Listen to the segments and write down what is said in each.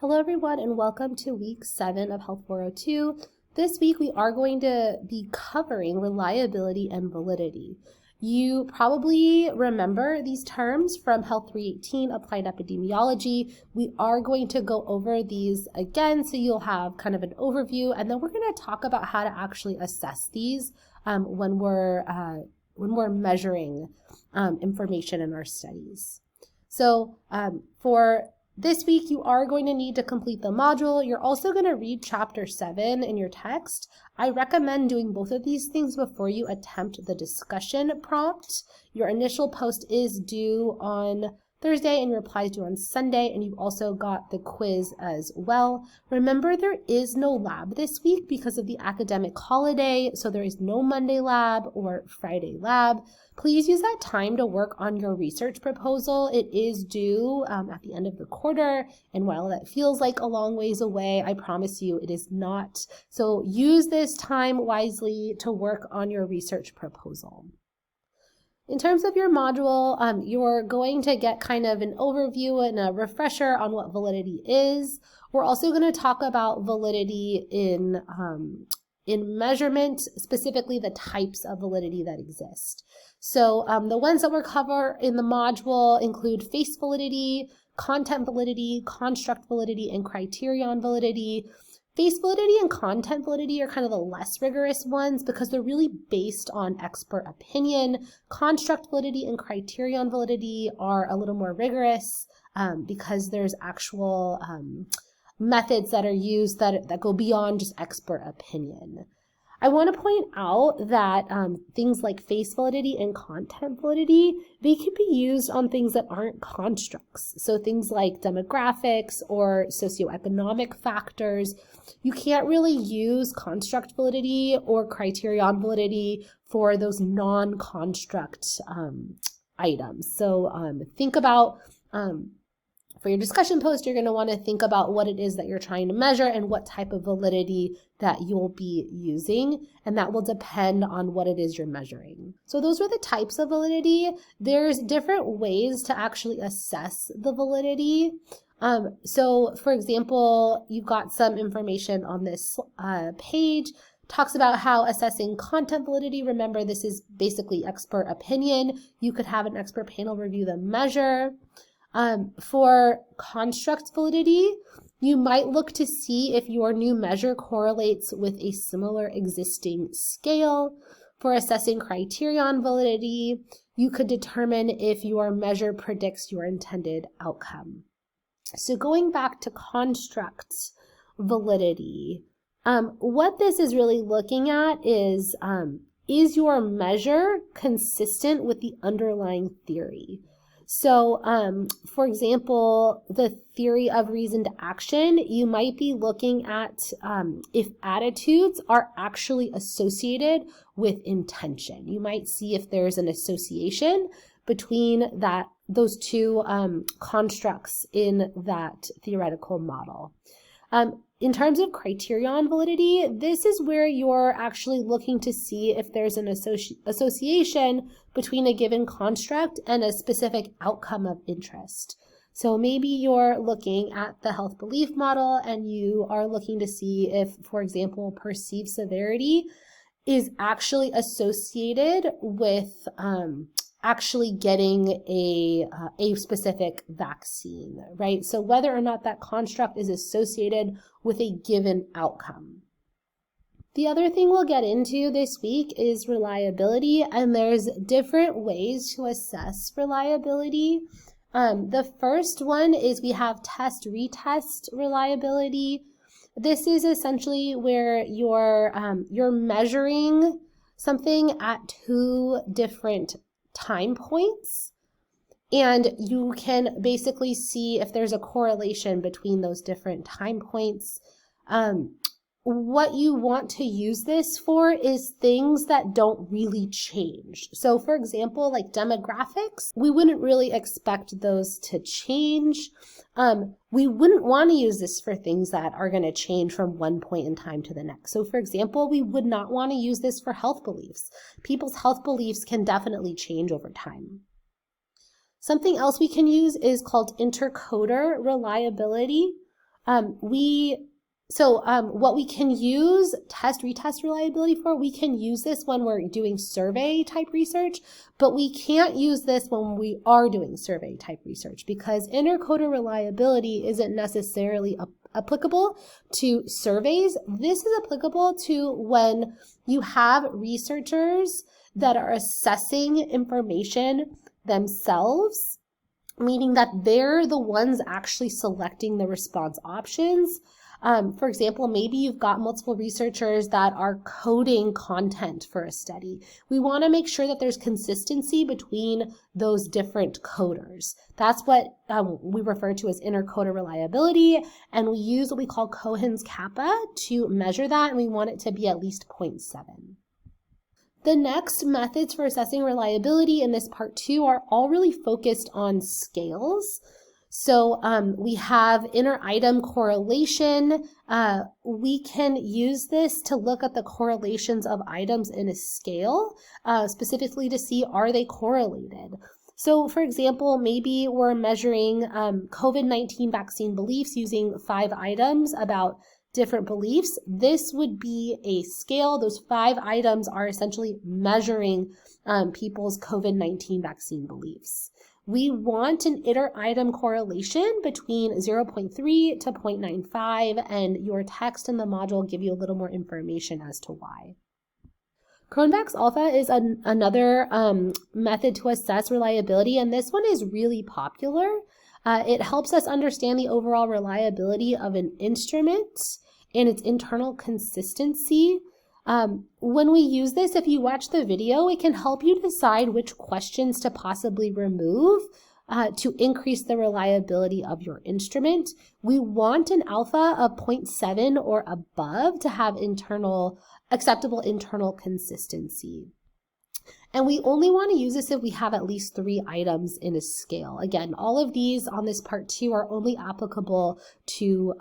Hello everyone and welcome to week 7 of Health 402. This week we are going to be covering reliability and validity. You probably remember these terms from Health 318, Applied Epidemiology. We are going to go over these again so you'll have kind of an overview, and then we're going to talk about how to actually assess these when we're measuring information in our studies. So for this week, you are going to need to complete the module. You're also going to read chapter 7 in your text. I recommend doing both of these things before you attempt the discussion prompt. Your initial post is due on Thursday and your reply is due on Sunday, and you've also got the quiz as well. Remember, there is no lab this week because of the academic holiday, so there is no Monday lab or Friday lab. Please use that time to work on your research proposal. It is due at the end of the quarter, and while that feels like a long ways away, I promise you it is not. So use this time wisely to work on your research proposal. In terms of your module, you're going to get kind of an overview and a refresher on what validity is. We're also going to talk about validity in measurement, specifically the types of validity that exist. So the ones that we'll cover in the module include face validity, content validity, construct validity, and criterion validity. Face validity and content validity are kind of the less rigorous ones because they're really based on expert opinion. Construct validity and criterion validity are a little more rigorous because there's actual methods that are used that go beyond just expert opinion. I want to point out that things like face validity and content validity, they can be used on things that aren't constructs. So things like demographics or socioeconomic factors. You can't really use construct validity or criterion validity for those non-construct items. So think about for your discussion post, you're going to want to think about what it is that you're trying to measure and what type of validity that you'll be using, and that will depend on what it is you're measuring. So those are the types of validity. There's different ways to actually assess the validity. So for example, you've got some information on this page. Talks about how assessing content validity. Remember, this is basically expert opinion. You could have an expert panel review the measure. For construct validity, you might look to see if your new measure correlates with a similar existing scale. For assessing criterion validity, you could determine if your measure predicts your intended outcome. So going back to construct validity, what this is really looking at is your measure consistent with the underlying theory? So, for example, the theory of reasoned action, you might be looking at if attitudes are actually associated with intention. You might see if there's an association between those two constructs in that theoretical model. In terms of criterion validity, this is where you're actually looking to see if there's an association between a given construct and a specific outcome of interest. So maybe you're looking at the health belief model and you are looking to see if, for example, perceived severity is actually associated with actually getting a specific vaccine, right? So whether or not that construct is associated with a given outcome. The other thing we'll get into this week is reliability, and there's different ways to assess reliability. The first one is we have test-retest reliability. This is essentially where you're measuring something at two different time points, and you can basically see if there's a correlation between those different time points. What you want to use this for is things that don't really change. So for example, like demographics, we wouldn't really expect those to change. We wouldn't want to use this for things that are going to change from one point in time to the next. So for example, we would not want to use this for health beliefs. People's health beliefs can definitely change over time. Something else we can use is called intercoder reliability. What we can use retest reliability for, we can use this when we're doing survey type research, but we can't use this when we are doing survey type research because intercoder reliability isn't necessarily applicable to surveys. This is applicable to when you have researchers that are assessing information themselves, meaning that they're the ones actually selecting the response options. For example, maybe you've got multiple researchers that are coding content for a study. We want to make sure that there's consistency between those different coders. That's what we refer to as intercoder reliability, and we use what we call Cohen's kappa to measure that, and we want it to be at least 0.7. The next methods for assessing reliability in this part 2 are all really focused on scales. So we have inter-item correlation. We can use this to look at the correlations of items in a scale, specifically to see, are they correlated? So for example, maybe we're measuring COVID-19 vaccine beliefs using 5 items about different beliefs. This would be a scale. Those 5 items are essentially measuring people's COVID-19 vaccine beliefs. We want an inter-item correlation between 0.3 to 0.95, and your text in the module will give you a little more information as to why. Cronbach's alpha is another method to assess reliability, and this one is really popular. It helps us understand the overall reliability of an instrument and its internal consistency. When we use this, if you watch the video, it can help you decide which questions to possibly remove to increase the reliability of your instrument. We want an alpha of 0.7 or above to have acceptable internal consistency. And we only want to use this if we have at least 3 items in a scale. Again, all of these on this part 2 are only applicable to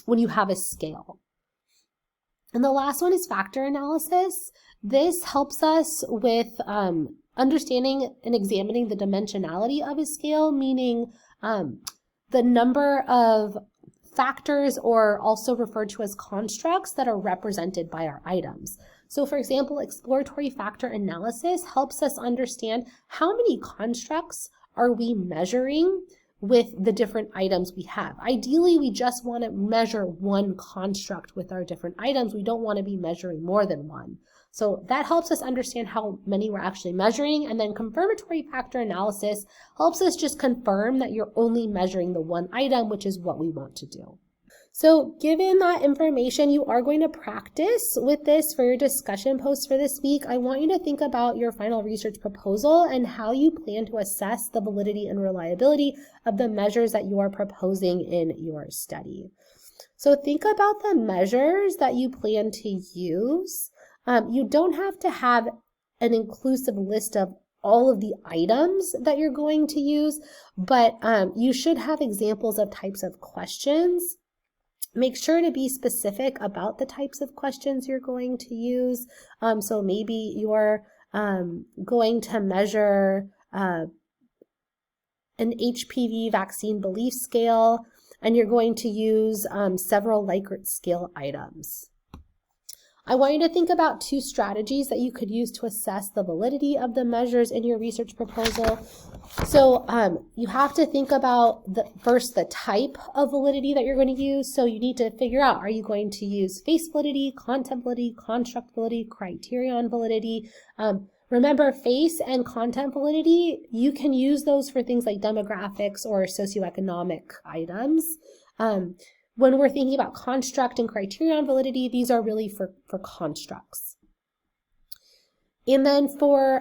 when you have a scale. And the last one is factor analysis. This helps us with understanding and examining the dimensionality of a scale, meaning the number of factors, or also referred to as constructs, that are represented by our items. So for example, exploratory factor analysis helps us understand how many constructs are we measuring with the different items we have. Ideally, we just want to measure one construct with our different items. We don't want to be measuring more than one. So that helps us understand how many we're actually measuring. And then confirmatory factor analysis helps us just confirm that you're only measuring the one item, which is what we want to do. So given that information, you are going to practice with this for your discussion posts for this week. I want you to think about your final research proposal and how you plan to assess the validity and reliability of the measures that you are proposing in your study. So think about the measures that you plan to use. You don't have to have an inclusive list of all of the items that you're going to use, but you should have examples of types of questions. Make sure to be specific about the types of questions you're going to use. So maybe you're going to measure an HPV vaccine belief scale, and you're going to use several Likert scale items. I want you to think about 2 strategies that you could use to assess the validity of the measures in your research proposal. So you have to think about first the type of validity that you're going to use. So you need to figure out, are you going to use face validity, content validity, construct validity, criterion validity? Remember, face and content validity, you can use those for things like demographics or socioeconomic items. When we're thinking about construct and criterion validity, these are really for constructs. And then for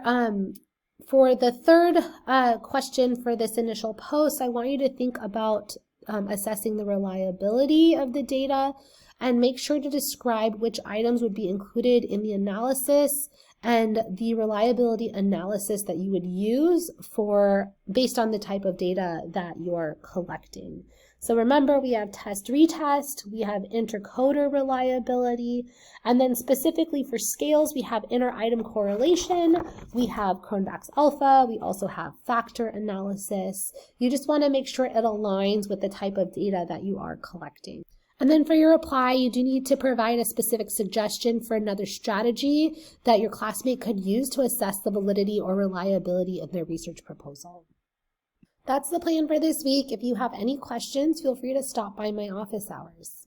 the third question for this initial post, I want you to think about assessing the reliability of the data, and make sure to describe which items would be included in the analysis and the reliability analysis that you would use based on the type of data that you're collecting. So remember, we have test-retest, we have intercoder reliability, and then specifically for scales, we have inter-item correlation, we have Cronbach's alpha, we also have factor analysis. You just want to make sure it aligns with the type of data that you are collecting. And then for your reply, you do need to provide a specific suggestion for another strategy that your classmate could use to assess the validity or reliability of their research proposal. That's the plan for this week. If you have any questions, feel free to stop by my office hours.